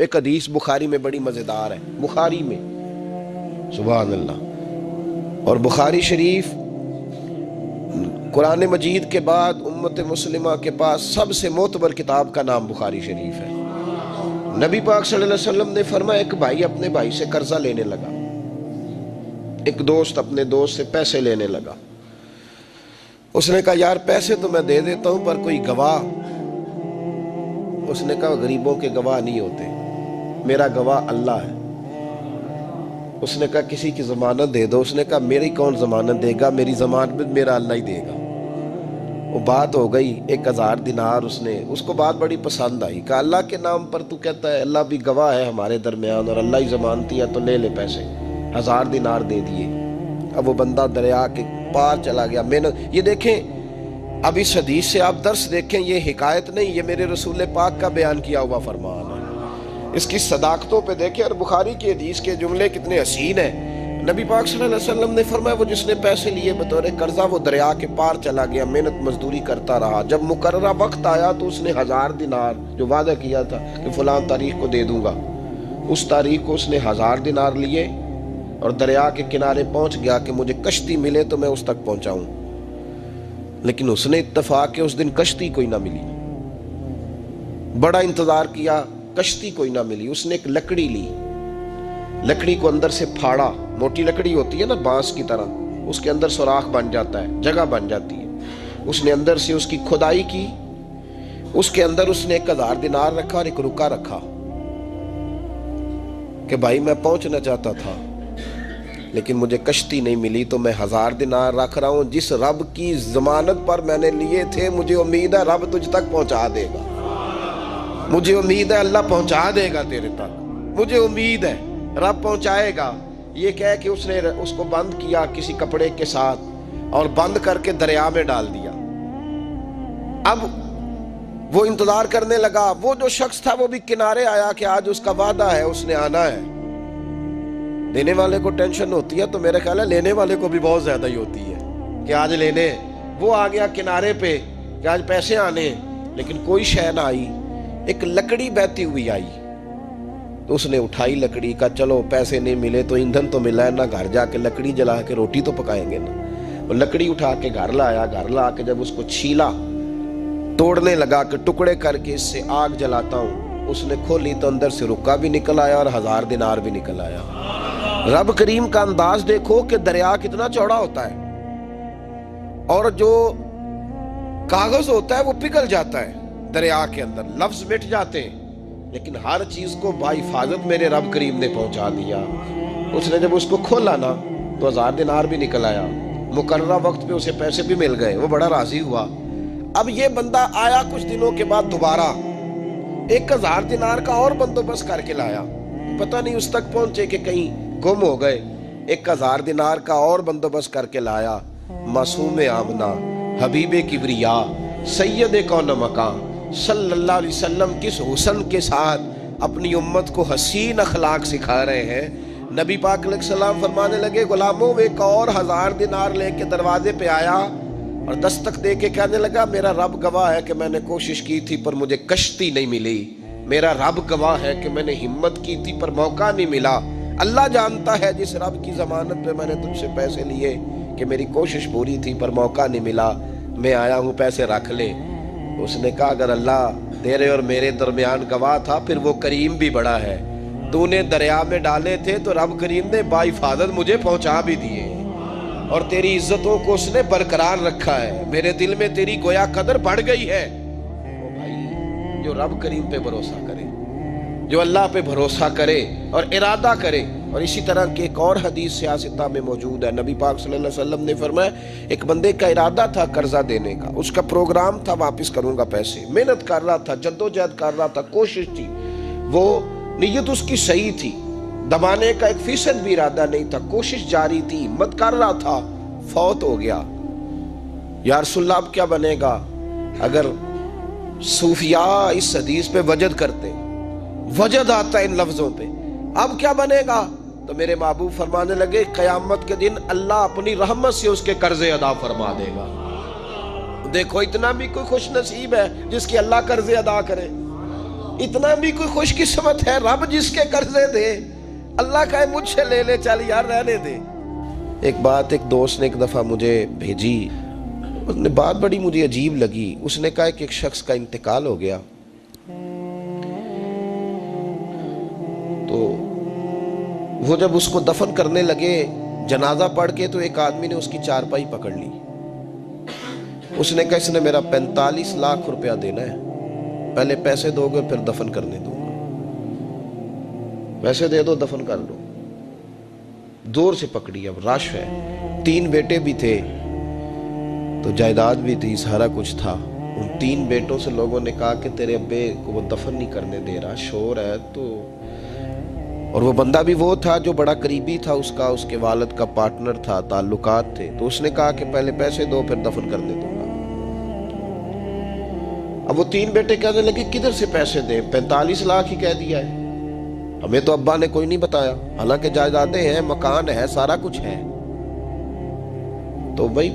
ایک حدیث بخاری میں بڑی مزیدار ہے، بخاری میں، سبحان اللہ۔ اور بخاری شریف قرآن مجید کے بعد امت مسلمہ کے پاس سب سے معتبر کتاب کا نام بخاری شریف ہے۔ نبی پاک صلی اللہ علیہ وسلم نے فرمایا ایک بھائی اپنے بھائی سے قرضہ لینے لگا، ایک دوست اپنے دوست سے پیسے لینے لگا۔ اس نے کہا یار پیسے تو میں دے دیتا ہوں پر کوئی گواہ۔ اس نے کہا غریبوں کے گواہ نہیں ہوتے، میرا گواہ اللہ ہے۔ اس نے کہا کسی کی ضمانت دے دو۔ اس نے کہا میری کون ضمانت دے گا، میری ضمانت میرا اللہ ہی دے گا۔ وہ بات ہو گئی، 1000 دینار اس کو بات بڑی پسند آئی۔ کہا اللہ کے نام پر تو کہتا ہے، اللہ بھی گواہ ہے ہمارے درمیان اور اللہ ہی ضمانتی ہے، تو لے لے پیسے۔ 1000 دینار دے دیے۔ اب وہ بندہ دریا کے پار چلا گیا۔ محنت، یہ دیکھیں اب اس حدیث سے آپ درس دیکھیں، یہ حکایت نہیں، یہ میرے رسول پاک کا بیان کیا ہوا فرمان ہے۔ اس کی صداقتوں پہ دیکھیں، اور بخاری کی حدیث کے جملے کتنے حسین ہیں۔ نبی پاک صلی اللہ علیہ وسلم نے فرمایا وہ جس نے پیسے لیے بطور قرضہ، وہ دریا کے پار چلا گیا، محنت مزدوری کرتا رہا۔ جب مقررہ وقت آیا تو اس نے 1000 دینار جو وعدہ کیا تھا کہ فلاں تاریخ کو دے دوں گا، اس تاریخ کو اس نے 1000 دینار لیے اور دریا کے کنارے پہنچ گیا کہ مجھے کشتی ملے تو میں اس تک پہنچاؤں۔ لیکن اس نے اتفاق کہ اس دن کشتی کوئی نہ ملی، بڑا انتظار کیا، کشتی کوئی نہ ملی۔ اس نے ایک لکڑی لی، لکڑی کو اندر سے پھاڑا، موٹی لکڑی ہوتی ہے نا بانس کی طرح، اس کے اندر سوراخ بن جاتا ہے، جگہ بن جاتی ہے۔ اس نے اندر سے اس کی کھدائی کی، اس کے اندر اس نے 1000 دینار رکھا اور ایک رکا رکھا کہ بھائی میں پہنچنا چاہتا تھا لیکن مجھے کشتی نہیں ملی تو میں 1000 دینار رکھ رہا ہوں، جس رب کی ضمانت پر میں نے لیے تھے مجھے امید ہے رب تجھ تک پہنچا دے گا، مجھے امید ہے اللہ پہنچا دے گا تیرے تک، مجھے امید ہے رب پہنچائے گا۔ یہ کہہ کہ اس نے اس کو بند کیا کسی کپڑے کے ساتھ اور بند کر کے دریا میں ڈال دیا۔ اب وہ انتظار کرنے لگا، وہ جو شخص تھا وہ بھی کنارے آیا کہ آج اس کا وعدہ ہے، اس نے آنا ہے۔ دینے والے کو ٹینشن ہوتی ہے تو میرے خیال ہے لینے والے کو بھی بہت زیادہ ہی ہوتی ہے کہ آج لینے۔ وہ آ گیا کنارے پہ کہ آج پیسے آنے، لیکن کوئی شے نہ آئی۔ ایک لکڑی بہتی ہوئی آئی تو اس نے اٹھائی لکڑی کا، چلو پیسے نہیں ملے تو ایندھن تو ملا ہے نا، گھر جا کے لکڑی جلا کے روٹی تو پکائیں گے نا۔ وہ لکڑی اٹھا کے گھر لایا، گھر لا کے جب اس کو چھیلا، توڑنے لگا کہ ٹکڑے کر کے اس سے آگ جلاتا ہوں، اس نے کھولی تو اندر سے رکا بھی نکل آیا اور 1000 دینار بھی نکل آیا۔ رب کریم کا انداز دیکھو کہ دریا کتنا چوڑا ہوتا ہے اور جو کاغذ ہوتا ہے وہ پگھل جاتا ہے دریا کے اندر، لفظ مٹ جاتے ہیں، لیکن ہر چیز کو بحفاظت میرے رب کریم نے پہنچا دیا۔ اس نے جب اس کو کھولا نا تو 1000 دینار بھی نکل آیا، مقررہ وقت پہ اسے پیسے بھی مل گئے، وہ بڑا راضی ہوا۔ اب یہ بندہ آیا کچھ دنوں کے بعد دوبارہ 1000 دینار کا اور بندوبست کر کے لایا، پتہ نہیں اس تک پہنچے کہ کہیں گم ہو گئے۔ 1000 دینار کا اور بندوبست کر کے لایا۔ معصوم آمنہ، حبیب کبریا، سید کون مکان صلی اللہ علیہ وسلم کس حسن کے ساتھ اپنی امت کو حسین اخلاق سکھا رہے ہیں۔ نبی پاک علیہ السلام فرمانے لگے غلاموں، ایک اور 1000 دینار لے کے دروازے پہ آیا اور دستک دے کے کہنے لگا میرا رب گواہ ہے کہ میں نے کوشش کی تھی پر مجھے کشتی نہیں ملی، میرا رب گواہ ہے کہ میں نے ہمت کی تھی پر موقع نہیں ملا، اللہ جانتا ہے جس رب کی ضمانت پہ میں نے تجھ سے پیسے لیے کہ میری کوشش پوری تھی پر موقع نہیں ملا، میں آیا ہوں پیسے رکھ لے۔ اس نے کہا اگر اللہ تیرے اور میرے درمیان گواہ تھا پھر وہ کریم بھی بڑا ہے، تو نے دریا میں ڈالے تھے تو رب کریم نے باحفاظت مجھے پہنچا بھی دیے اور تیری عزتوں کو اس نے برقرار رکھا ہے، میرے دل میں تیری گویا قدر بڑھ گئی ہے۔ او بھائی جو رب کریم پہ بھروسہ کرے، جو اللہ پہ بھروسہ کرے اور ارادہ کرے، اور اسی طرح کی ایک اور حدیث سیاستہ میں موجود ہے، نبی پاک صلی اللہ علیہ وسلم نے فرمایا ایک بندے کا ارادہ تھا قرضہ دینے کا، اس کا پروگرام تھا واپس کروں گا پیسے، محنت کر رہا تھا، جدوجہد کر رہا تھا، کوشش تھی، وہ نیت اس کی صحیح تھی، دبانے کا 1% بھی ارادہ نہیں تھا، کوشش جاری تھی، ہمت کر رہا تھا، فوت ہو گیا۔ یا رسول اللہ اب کیا بنے گا؟ اگر صوفیاء اس حدیث پہ وجد کرتے، وجد آتا ہے ان لفظوں پہ، اب کیا بنے گا؟ تو میرے محبوب فرمانے لگے قیامت کے دن اللہ اپنی رحمت سے اس کے قرضے ادا فرما دے گا۔ دیکھو اتنا بھی کوئی خوش نصیب ہے جس کی اللہ قرضے ادا کرے، اتنا بھی کوئی خوش قسمت ہے رب جس کے قرضے دے، اللہ کا مجھ سے لے لے، چل یار رہنے دے۔ ایک بات ایک دوست نے ایک دفعہ مجھے بھیجی، اس نے بات بڑی مجھے عجیب لگی۔ اس نے کہا کہ ایک شخص کا انتقال ہو گیا، تو وہ جب اس کو دفن کرنے لگے جنازہ پڑھ کے، تو ایک آدمی نے اس کی چارپائی پکڑ لی۔ اس نے کہا اس نے میرا 45 لاکھ روپیہ دینا ہے، پہلے پیسے دو گے پھر دفن کرنے دوں گا، پیسے دے دو دفن کر لو۔ زور سے پکڑی، اب رش ہے، 3 بیٹے بھی تھے تو جائیداد بھی تھی، سارا کچھ تھا۔ ان 3 بیٹوں سے لوگوں نے کہا کہ تیرے ابے کو وہ دفن نہیں کرنے دے رہا، شور ہے تو۔ اور وہ بندہ بھی وہ تھا جو بڑا قریبی تھا اس کا، اس کے والد کا پارٹنر تھا، تعلقات تھے، تو اس نے کہا کہ پہلے پیسے دو پھر دفن کرنے دوں گا۔ اب وہ 3 بیٹے کہنے لگے کدھر سے پیسے دیں، 45 لاکھ ہی کہہ دیا ہے، ہمیں تو ابا نے کوئی نہیں بتایا، حالانکہ جائیدادیں ہیں، مکان ہے، سارا کچھ ہے، تو بھائی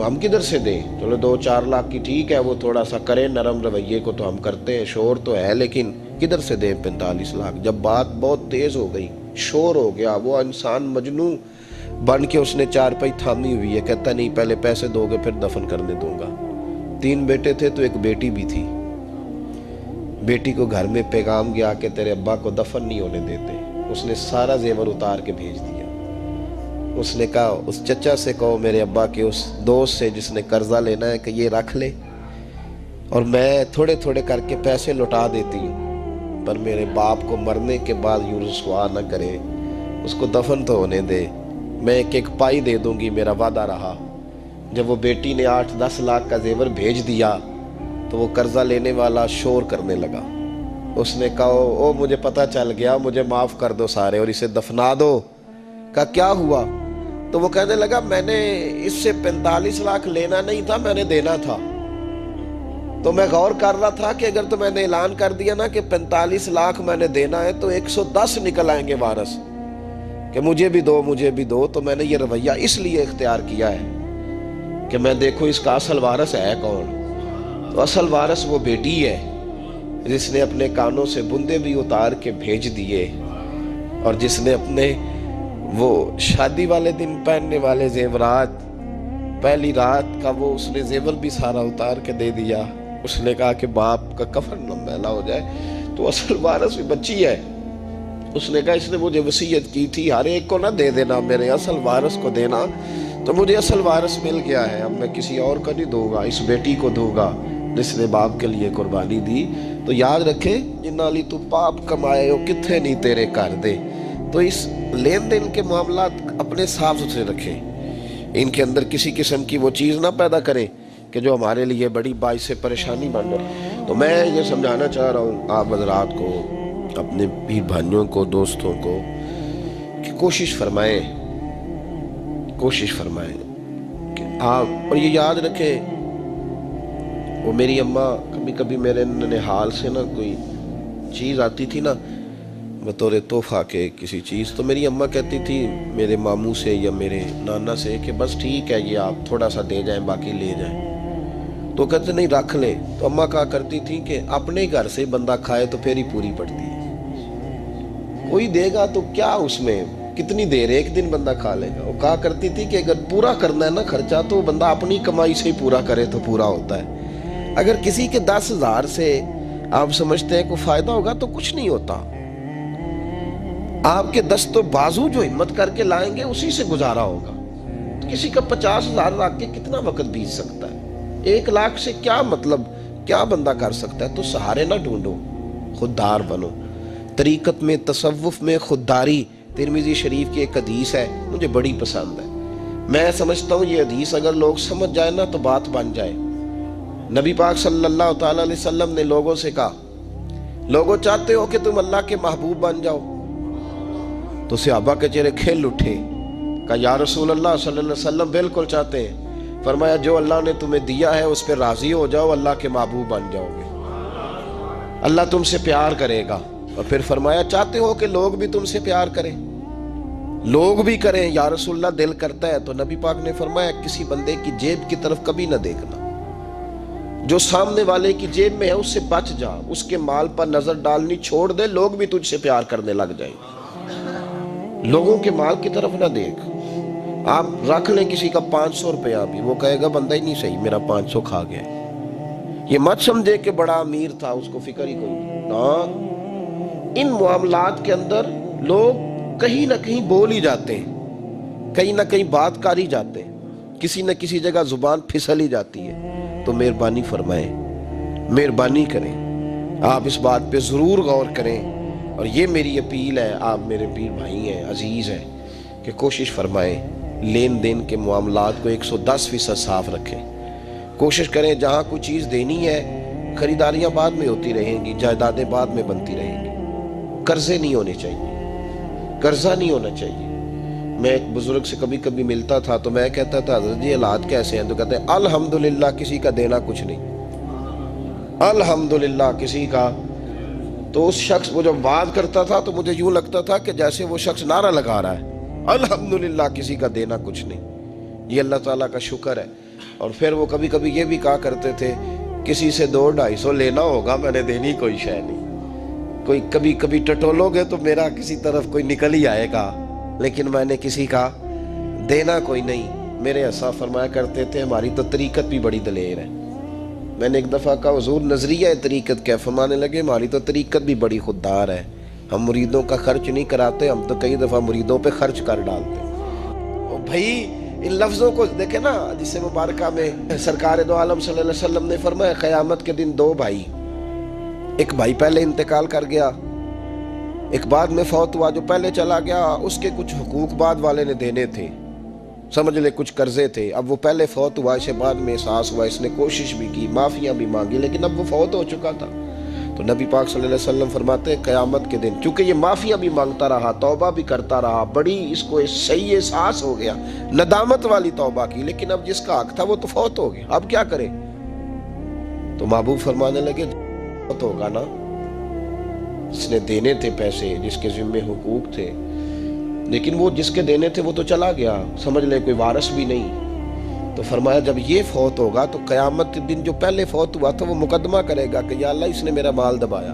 ہم کدھر سے دیں؟ چلو 2-4 لاکھ کی ٹھیک ہے، وہ تھوڑا سا کریں، نرم رویے کو تو ہم کرتے ہیں، شور تو ہے، لیکن کدھر سے دیں 45 لاکھ؟ جب بات بہت تیز ہو گئی، شور ہو گیا، وہ انسان مجنون بن کے اس نے چارپائی تھامی ہوئی ہے، کہتا نہیں پہلے پیسے دو گے پھر دفن کرنے دوں گا۔ 3 بیٹے تھے تو ایک بیٹی بھی تھی، بیٹی کو گھر میں پیغام گیا کہ تیرے ابا کو دفن نہیں ہونے دیتے، اس نے سارا زیور اتار کے بھیج دیا۔ اس نے کہا اس چچا سے کہو میرے ابا کے اس دوست سے جس نے قرضہ لینا ہے کہ یہ رکھ لے، اور میں تھوڑے تھوڑے کر کے پیسے لوٹا دیتی ہوں، پر میرے باپ کو مرنے کے بعد یوں رسوا نہ کرے، اس کو دفن تو ہونے دے، میں ایک پائی دے دوں گی، میرا وعدہ رہا۔ جب وہ بیٹی نے 8-10 لاکھ کا زیور بھیج دیا تو وہ قرضہ لینے والا شور کرنے لگا۔ اس نے کہا او مجھے پتہ چل گیا، مجھے معاف کر دو سارے اور اسے دفنا دو۔ کہا کیا ہوا؟ تو وہ کہنے لگا میں نے اس سے 45 لاکھ لینا نہیں تھا، میں نے دینا تھا، تو میں غور کر رہا تھا کہ اگر تو میں نے اعلان کر دیا نا کہ 45 لاکھ میں نے دینا ہے تو 110 نکل آئیں گے وارث کہ مجھے بھی دو مجھے بھی دو، تو میں نے یہ رویہ اس لیے اختیار کیا ہے کہ میں دیکھوں اس کا اصل وارث ہے کون۔ تو اصل وارث وہ بیٹی ہے جس نے اپنے کانوں سے بندے بھی اتار کے بھیج دیے، اور جس نے اپنے وہ شادی والے دن پہننے والے زیورات، پہلی رات کا وہ اس نے زیور بھی سارا اتار کے دے دیا۔ اس نے کہا کہ باپ کا کفن نہ میلا ہو جائے، تو اصل وارث بھی بچی ہے۔ اس نے کہا اس نے مجھے وصیت کی تھی ہر ایک کو نہ دے دینا، میرے اصل وارث کو دینا، تو مجھے اصل وارث مل گیا ہے، اب میں کسی اور کو نہیں دوں گا، اس بیٹی کو دوں گا جس نے باپ کے لیے قربانی دی۔ تو یاد رکھے جنہاں لی تو پاپ کمائے ہو کتھے نہیں تیرے کر دے۔ تو اس لین دین کے معاملات اپنے صاف ستھرے رکھیں، ان کے اندر کسی قسم کی وہ چیز نہ پیدا کریں کہ جو ہمارے لیے بڑی باعث پریشانی بن جائے۔ تو میں یہ سمجھانا چاہ رہا ہوں آپ حضرات کو، اپنے پیر بھائیوں کو، دوستوں کو، کہ کوشش فرمائیں کہ آپ، اور یہ یاد رکھیں وہ میری اماں کبھی کبھی میرے ننہال سے نا کوئی چیز آتی تھی نا بطور تحفہ کے کسی چیز، تو میری اماں کہتی تھی میرے ماموں سے یا میرے نانا سے کہ بس ٹھیک ہے یہ آپ تھوڑا سا دے جائیں باقی لے جائیں، تو کہتے نہیں رکھ لیں۔ تو اماں کہا کرتی تھی کہ اپنے گھر سے بندہ کھائے تو پھر ہی پوری پڑتی ہے، کوئی دے گا تو کیا اس میں کتنی دیر، ایک دن بندہ کھا لے گا۔ وہ کہا کرتی تھی کہ اگر پورا کرنا ہے نا خرچہ تو بندہ اپنی کمائی سے ہی پورا کرے تو پورا ہوتا ہے۔ اگر کسی کے 10,000 سے آپ سمجھتے ہیں کوئی فائدہ ہوگا تو کچھ نہیں ہوتا، آپ کے دست و بازو جو ہمت کر کے لائیں گے اسی سے گزارا ہوگا۔ کسی کا 50,000 رکھ کے کتنا وقت بیت سکتا ہے، 1 لاکھ سے کیا مطلب، کیا بندہ کر سکتا ہے؟ تو سہارے نہ ڈھونڈو، خوددار بنو۔ طریقت میں، تصوف میں خودداری، ترمذی شریف کی ایک حدیث ہے مجھے بڑی پسند ہے، میں سمجھتا ہوں یہ حدیث اگر لوگ سمجھ جائیں نا تو بات بن جائے۔ نبی پاک صلی اللہ تعالی علیہ وسلم نے لوگوں سے کہا لوگوں چاہتے ہو کہ تم اللہ کے محبوب بن جاؤ؟ تو صحابہ کے چہرے کھل اٹھے، کہا یا رسول اللہ صلی اللہ علیہ وسلم بالکل چاہتے ہیں۔ فرمایا جو اللہ نے تمہیں دیا ہے اس پہ راضی ہو جاؤ، اللہ کے محبوب بن جاؤ گے، اللہ تم سے پیار کرے گا۔ اور پھر فرمایا چاہتے ہو کہ لوگ بھی تم سے پیار کریں؟ لوگ بھی کریں یا رسول اللہ، دل کرتا ہے۔ تو نبی پاک نے فرمایا کسی بندے کی جیب کی طرف کبھی نہ دیکھنا، جو سامنے والے کی جیب میں ہے اس سے بچ جا، اس کے مال پر نظر ڈالنی چھوڑ دے، لوگ بھی تجھ سے پیار کرنے لگ جائیں۔ لوگوں کے مال کی طرف نہ دیکھ۔ آپ رکھ لیں کسی کا 500 روپیہ بھی، وہ کہے گا بندہ ہی نہیں صحیح، میرا 500 کھا گیا۔ یہ مت سمجھے کہ بڑا امیر تھا، اس کو فکر ہی کوئی نہیں۔ ان معاملات کے اندر لوگ کہیں نہ کہیں بول ہی جاتے ہیں، کہیں نہ کہیں بات کر ہی جاتے ہیں، کسی نہ کسی جگہ زبان پھسل ہی جاتی ہے۔ تو مہربانی فرمائیں، مہربانی کریں، آپ اس بات پہ ضرور غور کریں۔ اور یہ میری اپیل ہے، آپ میرے پیر بھائی ہیں، عزیز ہیں، کہ کوشش فرمائیں لین دین کے معاملات کو 110% صاف رکھیں۔ کوشش کریں جہاں کوئی چیز دینی ہے، خریداریاں بعد میں ہوتی رہیں گی، جائیدادیں بعد میں بنتی رہیں گی، قرضے نہیں ہونے چاہیے، قرضہ نہیں ہونا چاہیے۔ میں ایک بزرگ سے کبھی کبھی ملتا تھا تو میں کہتا تھا حضرت جی حالات کیسے ہیں؟ تو کہتے ہیں الحمدللہ کسی کا دینا کچھ نہیں، الحمدللہ کسی کا۔ تو اس شخص وہ جب بات کرتا تھا تو مجھے یوں لگتا تھا کہ جیسے وہ شخص نعرہ لگا رہا ہے، الحمدللہ کسی کا دینا کچھ نہیں۔ یہ اللہ تعالیٰ کا شکر ہے۔ اور پھر وہ کبھی کبھی یہ بھی کہا کرتے تھے کسی سے 200-250 لینا ہوگا، میں نے دینی کوئی شے نہیں، کوئی کبھی کبھی ٹٹولو گے تو میرا کسی طرف کوئی نکل ہی آئے گا، لیکن میں نے کسی کا دینا کوئی نہیں۔ میرے اسا فرمایا کرتے تھے ہماری تو طریقت بھی بڑی دلیر ہے۔ میں نے ایک دفعہ کہا حضور نظریہ طریقت کیا؟ فرمانے لگے ہماری تو طریقت بھی بڑی خوددار ہے، ہم مریدوں کا خرچ نہیں کراتے، ہم تو کئی دفعہ مریدوں پہ خرچ کر ڈالتے۔ اور بھائی ان لفظوں کو دیکھیں نا، جس سے مبارکہ میں سرکار دو عالم صلی اللہ علیہ وسلم نے فرمایا قیامت کے دن 2 بھائی، ایک بھائی پہلے انتقال کر گیا، ایک بعد میں فوت ہوا۔ جو پہلے چلا گیا اس کے کچھ حقوق بعد والے نے دینے تھے، سمجھ لے کچھ قرضے تھے، اب وہ پہلے فوت ہوا، اسے بعد میں احساس ہوا، اس نے کوشش بھی کی، معافیاں بھی مانگی، لیکن اب وہ فوت ہو چکا تھا۔ تو نبی پاک صلی اللہ علیہ وسلم فرماتے ہیں قیامت کے دن چونکہ یہ معافیاں بھی مانگتا رہا، توبہ بھی کرتا رہا، بڑی اس کو صحیح احساس ہو گیا، ندامت والی توبہ کی، لیکن اب جس کا حق تھا وہ تو فوت ہو گیا، اب کیا کرے؟ تو محبوب فرمانے لگے فوت ہوگا نا، اس نے دینے تھے پیسے، جس کے ذمے حقوق تھے، لیکن وہ جس کے دینے تھے وہ تو چلا گیا، سمجھ لے کوئی وارث بھی نہیں۔ تو فرمایا جب یہ فوت ہوگا تو قیامت کے دن جو پہلے فوت ہوا تھا وہ مقدمہ کرے گا کہ یا اللہ اس نے میرا مال دبایا،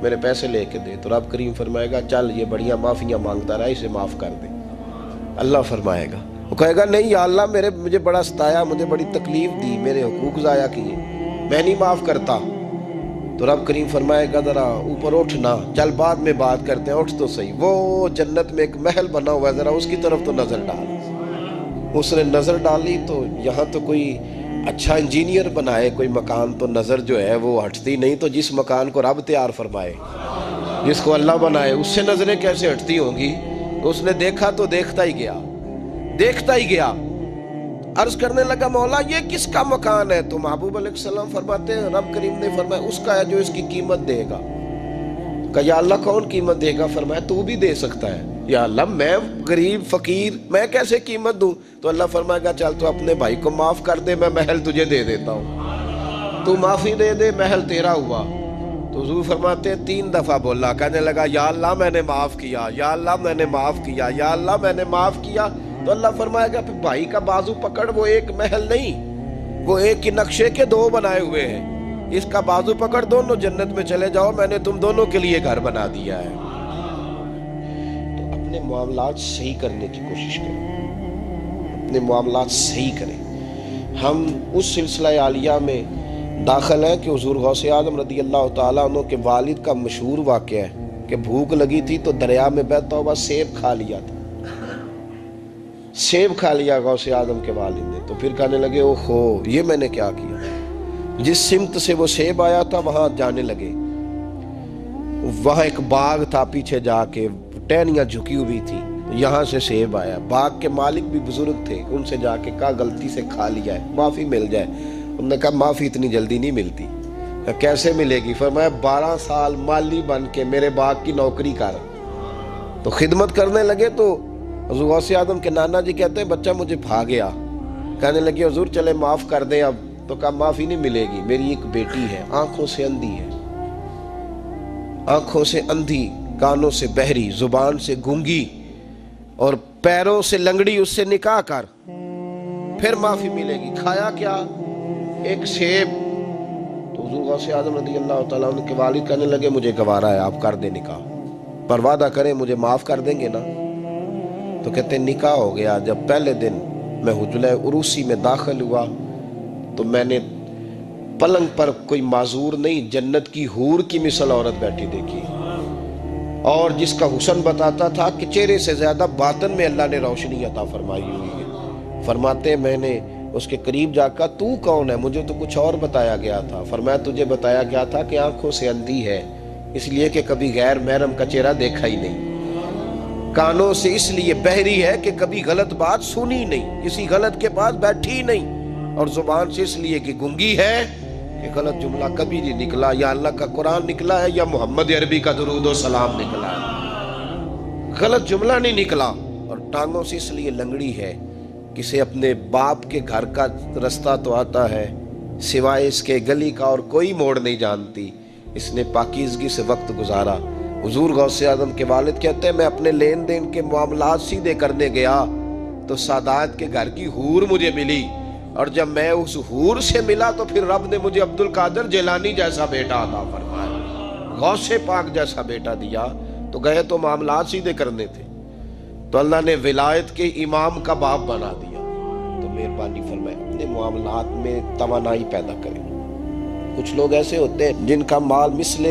میرے پیسے لے کے دے۔ تو رب کریم فرمائے گا چل یہ بڑیاں معافیاں مانگتا رہا، اسے معاف کر دے۔ اللہ فرمائے گا، وہ کہے گا نہیں یا اللہ مجھے بڑا ستایا، مجھے بڑی تکلیف دی، میرے حقوق ضائع کیے، میں نہیں معاف کرتا۔ تو رب کریم فرمائے گا ذرا اوپر اٹھنا، چل بعد میں بات کرتے ہیں، اٹھ تو صحیح، وہ جنت میں ایک محل بنا ہوا ہے، ذرا اس کی طرف تو نظر ڈال۔ اس نے نظر ڈالی تو یہاں تو کوئی اچھا انجینئر بنائے کوئی مکان تو نظر جو ہے وہ ہٹتی نہیں، تو جس مکان کو رب تیار فرمائے، جس کو اللہ بنائے، اس سے نظریں کیسے ہٹتی ہوں گی؟ تو اس نے دیکھا تو دیکھتا ہی گیا، دیکھتا ہی گیا۔ عرض کرنے لگا مولا یہ کس کا مکان ہے؟ تو محبوب علیہ السلام فرماتے ہیں رب کریم نے فرمایا اس کا ہے جو اس کی قیمت دے گا۔ کہا یا اللہ کون قیمت دے گا؟ فرمایا تو بھی دے سکتا ہے۔ یا اللہ میں غریب فقیر میں کیسے قیمت دوں؟ تو اللہ فرمائے گا چل تو اپنے بھائی کو معاف کر دے، میں محل تجھے دے دیتا ہوں، تو معافی دے دے، محل تیرا ہوا۔ تو حضور فرماتے ہیں 3 دفعہ بولا، کہنے لگا یا اللہ میں نے معاف کیا، یا اللہ میں نے معاف کیا، یا اللہ میں نے معاف کیا۔ تو اللہ فرمائے گا پھر بھائی کا بازو پکڑ، وہ ایک محل نہیں، وہ ایک ہی نقشے کے 2 بنائے ہوئے ہیں، اس کا بازو پکڑ، دونوں جنت میں چلے جاؤ، میں نے تم دونوں کے لیے گھر بنا دیا ہے۔ تو اپنے معاملات صحیح کرنے کی کوشش کریں، اپنے معاملات صحیح کریں۔ ہم اس سلسلہ عالیہ میں داخل ہیں کہ حضور غوث اعظم رضی اللہ تعالیٰ عنہ کے والد کا مشہور واقعہ ہے کہ بھوک لگی تھی تو دریا میں بیٹھا ہوا سیب کھا لیا تھا، سیب کھا لیا غوث اعظم کے والد نے۔ تو پھر کہنے لگے اوہو یہ میں نے کیا کیا؟ جس سمت سے وہ سیب آیا تھا وہاں جانے لگے، وہاں ایک باغ تھا، پیچھے جا کے ٹہنیاں جھکی ہوئی تھی، یہاں سے سیب آیا۔ باغ کے مالک بھی بزرگ تھے، ان سے جا کے کہا غلطی سے کھا لیا ہے، معافی مل جائے۔ انہوں نے کہا معافی اتنی جلدی نہیں ملتی۔ کیسے ملے گی؟ فرمایا 12 سال مالی بن کے میرے باغ کی نوکری کر۔ تو خدمت کرنے لگے تو حضور غوث اعظم کے نانا جی کہتے ہیں بچہ مجھے بھا گیا، کہنے لگے حضور چلے معاف کر دیں اب۔ تو کہا معافی نہیں ملے گی، میری ایک بیٹی ہے، آنکھوں سے اندھی ہے، آنکھوں سے اندھی، کانوں سے بہری، زبان سے گونگی اور پیروں سے لنگڑی، اس سے نکاح کر، پھر معافی ملے گی۔ کھایا کیا؟ ایک سیب، حضور غوث اعظم رضی اللہ تعالیٰ عنہ کے والد کہنے لگے مجھے گوارا ہے آپ کر دیں نکاح، پر وعدہ کریں مجھے معاف کر دیں گے نا؟ تو کہتے ہیں نکاح ہو گیا۔ جب پہلے دن میں حجرہ عروسی میں داخل ہوا تو میں نے پلنگ پر کوئی معذور نہیں، جنت کی حور کی مثل عورت بیٹھی دیکھی، اور جس کا حسن بتاتا تھا کہ چہرے سے زیادہ باطن میں اللہ نے روشنی عطا فرمائی ہوئی ہے۔ فرماتے ہیں میں نے اس کے قریب جا کر تو کون ہے؟ مجھے تو کچھ اور بتایا گیا تھا۔ فرمایا تجھے بتایا گیا تھا کہ آنکھوں سے اندھی ہے اس لیے کہ کبھی غیر محرم کا چہرہ دیکھا ہی نہیں، کانوں سے اس لیے بہری ہے کہ کبھی غلط بات سنی نہیں، کسی غلط کے پاس بیٹھی نہیں، اور زبان سے اس لیے کہ گنگی ہے کہ غلط جملہ کبھی نہیں نکلا، یا اللہ کا قرآن نکلا ہے یا محمد عربی کا درود و سلام نکلا ہے، غلط جملہ نہیں نکلا۔ اور ٹانگوں سے اس لیے لنگڑی ہے، کسے اپنے باپ کے گھر کا رستہ تو آتا ہے سوائے اس کے گلی کا اور کوئی موڑ نہیں جانتی، اس نے پاکیزگی سے وقت گزارا۔ حضور غوث اعظم کے والد کہتے ہیں میں اپنے لین دین کے معاملات سیدھے کرنے گیا تو سادات کے گھر کی حور مجھے ملی، اور جب میں اس حور سے ملا تو پھر رب نے مجھے عبد القادر جیلانی جیسا بیٹا عطا فرمایا، غوث پاک جیسا بیٹا دیا۔ تو گئے تو معاملات سیدھے کرنے تھے تو اللہ نے ولایت کے امام کا باپ بنا دیا۔ تو مہربانی فرمائے اپنے معاملات میں توانائی پیدا کریں۔ کچھ لوگ ایسے ہوتے ہیں جن کا مال مثل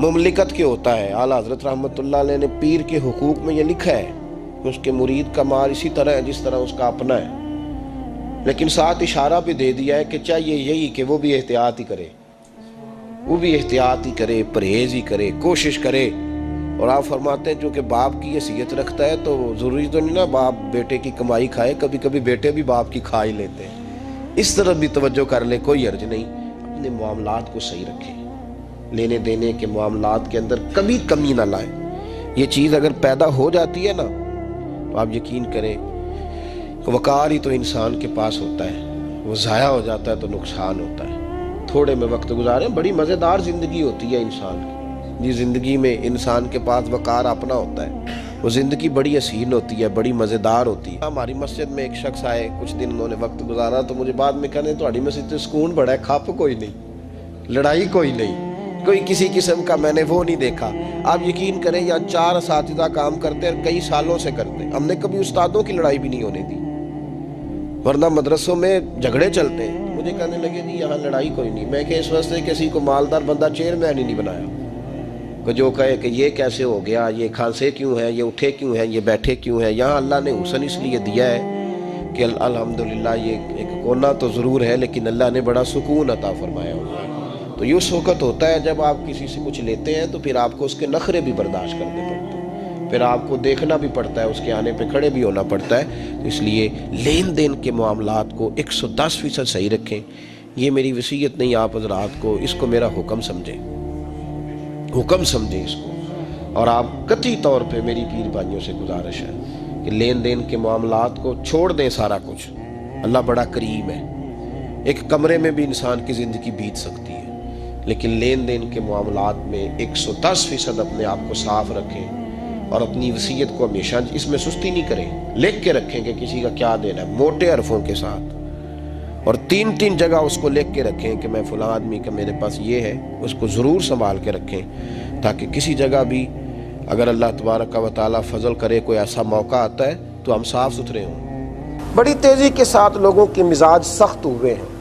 مملکت کے ہوتا ہے۔ اعلیٰ حضرت رحمت اللہ علیہ نے پیر کے حقوق میں یہ لکھا ہے کہ اس کے مرید کا مال اسی طرح ہے جس طرح اس کا اپنا ہے، لیکن ساتھ اشارہ بھی دے دیا ہے کہ چاہیے یہی کہ وہ بھی احتیاط ہی کرے، وہ بھی احتیاط ہی کرے، پرہیز ہی کرے، کوشش کرے۔ اور آپ فرماتے ہیں چونکہ باپ کی حیثیت رکھتا ہے تو ضروری تو نہیں نا باپ بیٹے کی کمائی کھائے، کبھی کبھی بیٹے بھی باپ کی کھا ہی لیتے ہیں، اس طرف بھی توجہ کر لے، کوئی حرج نہیں۔ اپنے معاملات کو صحیح رکھیں، لینے دینے کے معاملات کے اندر کبھی کمی نہ لائیں۔ یہ چیز اگر پیدا ہو جاتی ہے نا تو آپ یقین کریں کہ وقار ہی تو انسان کے پاس ہوتا ہے، وہ ضائع ہو جاتا ہے تو نقصان ہوتا ہے۔ تھوڑے میں وقت گزاریں، بڑی مزیدار زندگی ہوتی ہے انسان کی۔ جی زندگی میں انسان کے پاس وقار اپنا ہوتا ہے، وہ زندگی بڑی حسین ہوتی ہے، بڑی مزیدار ہوتی ہے۔ ہماری مسجد میں ایک شخص آئے، کچھ دن انہوں نے وقت گزارا تو مجھے بعد میں کہنے تہاڈی مسجد سے سکون بڑا ہے، کھپ کوئی نہیں، لڑائی کوئی نہیں، کوئی کسی قسم کا میں نے وہ نہیں دیکھا۔ آپ یقین کریں یہاں 4 اساتذہ کام کرتے ہیں، کئی سالوں سے کرتے ہیں، ہم نے کبھی استادوں کی لڑائی بھی نہیں ہونے دی، ورنہ مدرسوں میں جھگڑے چلتے ہیں۔ مجھے کہنے لگے جی یہاں لڑائی کوئی نہیں۔ میں کہ اس واسطے کسی کو مالدار بندہ چیئرمین ہی نہیں بنایا کہ جو کہے کہ یہ کیسے ہو گیا، یہ کھانسے کیوں ہیں، یہ اٹھے کیوں ہیں، یہ بیٹھے کیوں ہیں۔ یہاں اللہ نے حسن اس لیے دیا ہے کہ الحمدللہ یہ ایک کونا تو ضرور ہے لیکن اللہ نے بڑا سکون عطا فرمایا ہوا ہے۔ تو یہ اس وقت ہوتا ہے جب آپ کسی سے کچھ لیتے ہیں تو پھر آپ کو اس کے نخرے بھی برداشت کرنے پڑتے ہیں، پھر آپ کو دیکھنا بھی پڑتا ہے، اس کے آنے پہ کھڑے بھی ہونا پڑتا ہے۔ تو اس لیے لین دین کے معاملات کو 110% صحیح رکھیں۔ یہ میری وصیت نہیں آپ حضرات کو، اس کو میرا حکم سمجھیں، حکم سمجھیں اس کو۔ اور آپ قطعی طور پہ میری پیر بھائیوں سے گزارش ہے کہ لین دین کے معاملات کو چھوڑ دیں سارا کچھ۔ اللہ بڑا کریم ہے، ایک کمرے میں بھی انسان کی زندگی بیت سکتی ہے، لیکن لین دین کے معاملات میں 110% اپنے آپ کو صاف رکھیں، اور اپنی وصیت کو ہمیشہ اس میں سستی نہیں کریں، لکھ کے رکھیں کہ کسی کا کیا دینا ہے، موٹے حرفوں کے ساتھ، اور 3 جگہ اس کو لکھ کے رکھیں کہ میں فلاں آدمی کا میرے پاس یہ ہے، اس کو ضرور سنبھال کے رکھیں تاکہ کسی جگہ بھی اگر اللہ تبارک و تعالیٰ فضل کرے کوئی ایسا موقع آتا ہے تو ہم صاف ستھرے ہوں۔ بڑی تیزی کے ساتھ لوگوں کے مزاج سخت ہوئے ہیں،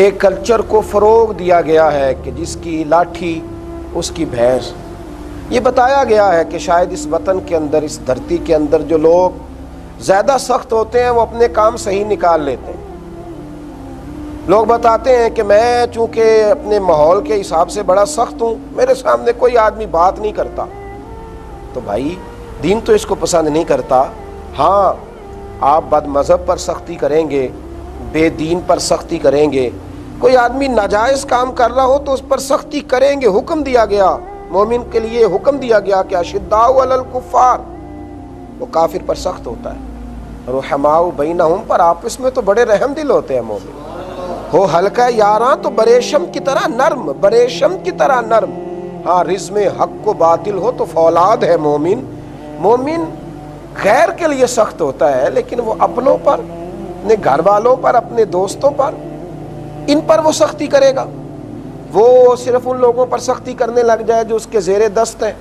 ایک کلچر کو فروغ دیا گیا ہے کہ جس کی لاٹھی اس کی بھینس۔ یہ بتایا گیا ہے کہ شاید اس وطن کے اندر، اس دھرتی کے اندر جو لوگ زیادہ سخت ہوتے ہیں وہ اپنے کام صحیح نکال لیتے ہیں۔ لوگ بتاتے ہیں کہ میں چونکہ اپنے ماحول کے حساب سے بڑا سخت ہوں، میرے سامنے کوئی آدمی بات نہیں کرتا۔ تو بھائی دین تو اس کو پسند نہیں کرتا۔ ہاں آپ بد مذہب پر سختی کریں گے، بے دین پر سختی کریں گے، کوئی آدمی ناجائز کام کر رہا ہو تو اس پر سختی کریں گے۔ حکم دیا گیا، مومن کے لیے حکم دیا گیا کہ اشداء علی الکفار، وہ کافر پر سخت ہوتا ہے، رحماء بینہم، پر آپس میں تو بڑے رحم دل ہوتے ہیں مومن۔ ہو ہلکا یاراں تو بریشم کی طرح نرم، بریشم کی طرح نرم۔ ہاں رزم حق کو باطل ہو تو فولاد ہے مومن۔ مومن غیر کے لیے سخت ہوتا ہے لیکن وہ اپنوں پر، اپنے گھر والوں پر، اپنے دوستوں پر ان پر وہ سختی کرے گا؟ وہ صرف ان لوگوں پر سختی کرنے لگ جائے جو اس کے زیر دست ہیں،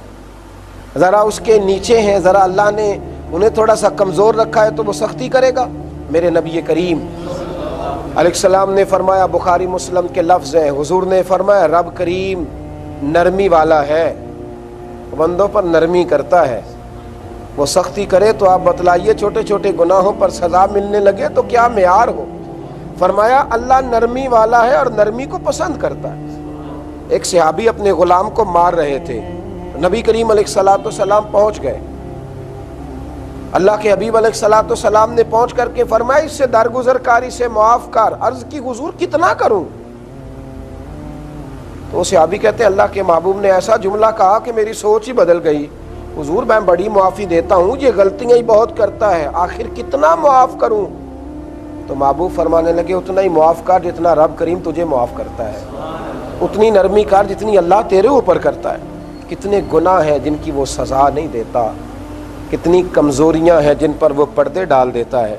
ذرا اس کے نیچے ہیں، ذرا اللہ نے انہیں تھوڑا سا کمزور رکھا ہے تو وہ سختی کرے گا؟ میرے نبی کریم علیہ السلام نے فرمایا، بخاری مسلم کے لفظ ہیں، حضور نے فرمایا رب کریم نرمی والا ہے، بندوں پر نرمی کرتا ہے، وہ سختی کرے تو آپ بتلائیے چھوٹے چھوٹے گناہوں پر سزا ملنے لگے تو کیا معیار ہو؟ فرمایا اللہ نرمی والا ہے اور نرمی کو پسند کرتا ہے۔ ایک صحابی اپنے غلام کو مار رہے تھے، نبی کریم علیہ السلام پہنچ گئے، اللہ کے حبیب علیہ السلام نے پہنچ کر کے فرمایا اس سے درگزر کار، اسے معاف کر۔ عرض کی حضور کتنا کروں؟ تو وہ صحابی کہتے ہیں اللہ کے محبوب نے ایسا جملہ کہا کہ میری سوچ ہی بدل گئی، حضور میں بڑی معافی دیتا ہوں، یہ غلطیاں ہی بہت کرتا ہے، آخر کتنا معاف کروں؟ تو محبوب فرمانے لگے اتنا ہی معاف کر جتنا رب کریم تجھے معاف کرتا ہے، اتنی نرمی کر جتنی اللہ تیرے اوپر کرتا ہے۔ کتنے گناہ ہیں جن کی وہ سزا نہیں دیتا، کتنی کمزوریاں ہیں جن پر وہ پردے ڈال دیتا ہے۔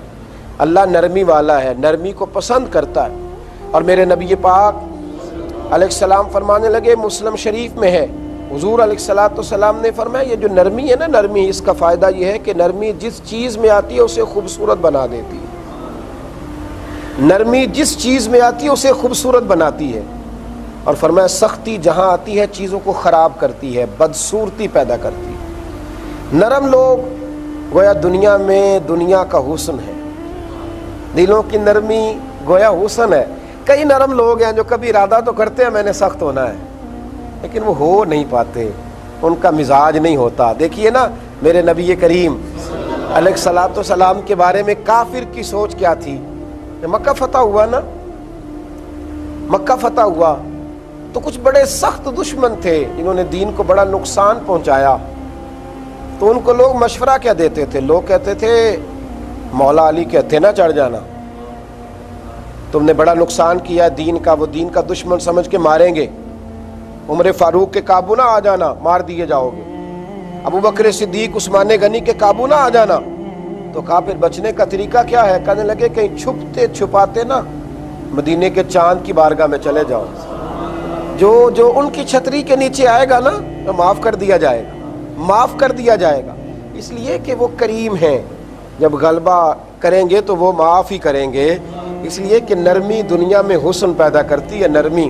اللہ نرمی والا ہے، نرمی کو پسند کرتا ہے۔ اور میرے نبی پاک علیہ السلام فرمانے لگے، مسلم شریف میں ہے، حضور علیہ السلام نے فرمایا یہ جو نرمی ہے نا، نرمی اس کا فائدہ یہ ہے کہ نرمی جس چیز میں آتی ہے اسے خوبصورت بنا دیتی ہے، نرمی جس چیز میں آتی ہے اسے خوبصورت بناتی ہے۔ اور فرمایا سختی جہاں آتی ہے چیزوں کو خراب کرتی ہے، بدصورتی پیدا کرتی ہے۔ نرم لوگ گویا دنیا میں دنیا کا حسن ہے، دلوں کی نرمی گویا حسن ہے۔ کئی نرم لوگ ہیں جو کبھی ارادہ تو کرتے ہیں میں نے سخت ہونا ہے، لیکن وہ ہو نہیں پاتے، ان کا مزاج نہیں ہوتا۔ دیکھیے نا میرے نبی کریم علیہ السلام کے بارے میں کافر کی سوچ کیا تھی؟ مکہ فتح ہوا نا، مکہ فتح ہوا تو کچھ بڑے سخت دشمن تھے جنہوں نے دین کو بڑا نقصان پہنچایا، تو ان کو لوگ مشورہ کیا دیتے تھے؟ لوگ کہتے تھے مولا علی کے ہتھے نہ چڑھ جانا، تم نے بڑا نقصان کیا دین کا، وہ دین کا دشمن سمجھ کے ماریں گے، عمر فاروق کے قابو نہ آ جانا مار دیے جاؤ گے، ابو بکر صدیق عثمان غنی کے قابو نہ آ جانا۔ تو کہا پھر بچنے کا طریقہ کیا ہے؟ کہنے لگے کہیں چھپتے چھپاتے نا مدینے کے چاند کی بارگاہ میں چلے جاؤ، جو ان کی چھتری کے نیچے آئے گا نا تو معاف کر دیا جائے گا، معاف کر دیا جائے گا، اس لیے کہ وہ کریم ہیں، جب غلبہ کریں گے تو وہ معاف ہی کریں گے، اس لیے کہ نرمی دنیا میں حسن پیدا کرتی ہے، نرمی